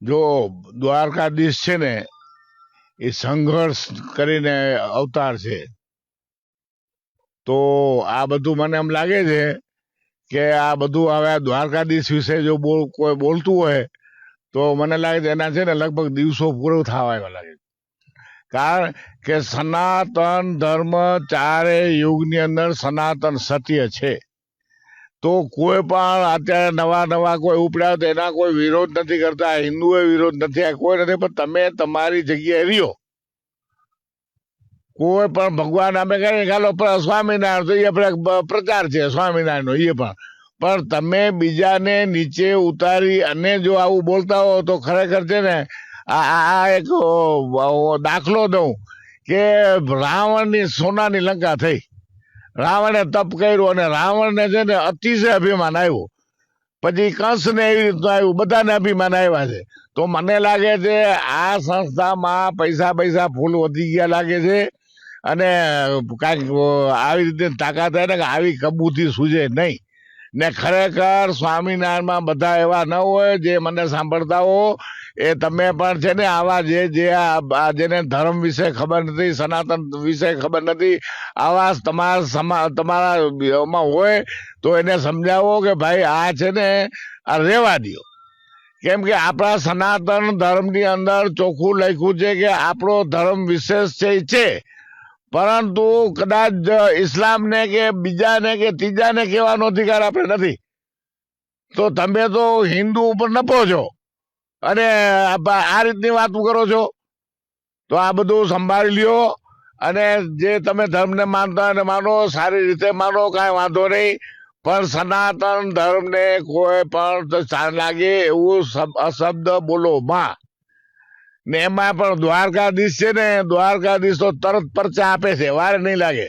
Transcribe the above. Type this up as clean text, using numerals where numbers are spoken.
જો દ્વારકાધીશ છે ને એ સંઘર્ષ કરીને અવતાર છે, તો આ બધું મને એમ લાગે છે કે આ બધું હવે દ્વારકાધીશ વિશે જો કોઈ બોલતું હોય તો મને લાગે છે એના છે ને લગભગ દિવસો પૂરો થવા આવ્યા લાગે. કારણ કે સનાતન ધર્મ ચારે યુગની અંદર સનાતન સત્ય છે. તો કોઈ પણ અત્યારે નવા નવા કોઈ ઉપડ્યા તો એના કોઈ વિરોધ નથી કરતા, હિન્દુએ વિરોધ નથી, કોઈ નથી, પણ તમે તમારી જગ્યાએ રહ્યો. કોઈ પણ ભગવાન અમે કહીએ ચાલો સ્વામિનારાયણ તો એ આપણે પ્રચાર છે સ્વામિનારાયણ નો, એ પણ તમે બીજાને નીચે ઉતારી અને જો આવું બોલતા હો તો ખરેખર છે ને આ એક દાખલો દઉં કે રાવણની સોનાની લંકા થઈ. રાવણે તપ કર્યું અને રાવણને છે ને અતિશય અભિમાન આવ્યું. પછી કંસને એવી રીતનું આવ્યું, બધાને અભિમાન આવ્યા છે. તો મને લાગે છે આ સંસ્થામાં પૈસા ફૂલ વધી ગયા લાગે છે. અને કાંઈક આવી રીતે તાકાત થાય ને કે આવી કબૂતી સૂજે નહીં. ને ખરેખર સ્વામિનારાયણમાં બધા એવા ન હોય જે મને સાંભળતા હો, એ તમે પણ છે ને આવા જેને ધર્મ વિશે ખબર નથી, સનાતન વિશે ખબર નથી, આવા તમારામાં હોય તો એને સમજાવો કે ભાઈ આ છે ને આ રહેવા દો. કેમ કે આપણા સનાતન ધર્મની અંદર ચોખ્ખું લખ્યું છે કે આપણો ધર્મ વિશેષ છે, પરંતુ કદાચ ઇસ્લામને કે બીજાને કે ત્રીજાને કહેવાનો અધિકાર આપણે નથી. તો તમે તો હિન્દુ ઉપર નપો છો અને આ રીતની વાતો કરો છો. તો આ બધું સંભાળી લ્યો અને જે તમે ધર્મને માનતા હોય માનો, સારી રીતે માનો, કાંઈ વાંધો નહીં, પણ સનાતન ધર્મને કોઈ પણ લાગે એવું અશબ્દ બોલો માં. ને એમાં પણ દ્વારકાધીશ છે ને, દ્વારકાધીશ તો તરત પરચા આપે છે, વાર નહીં લાગે.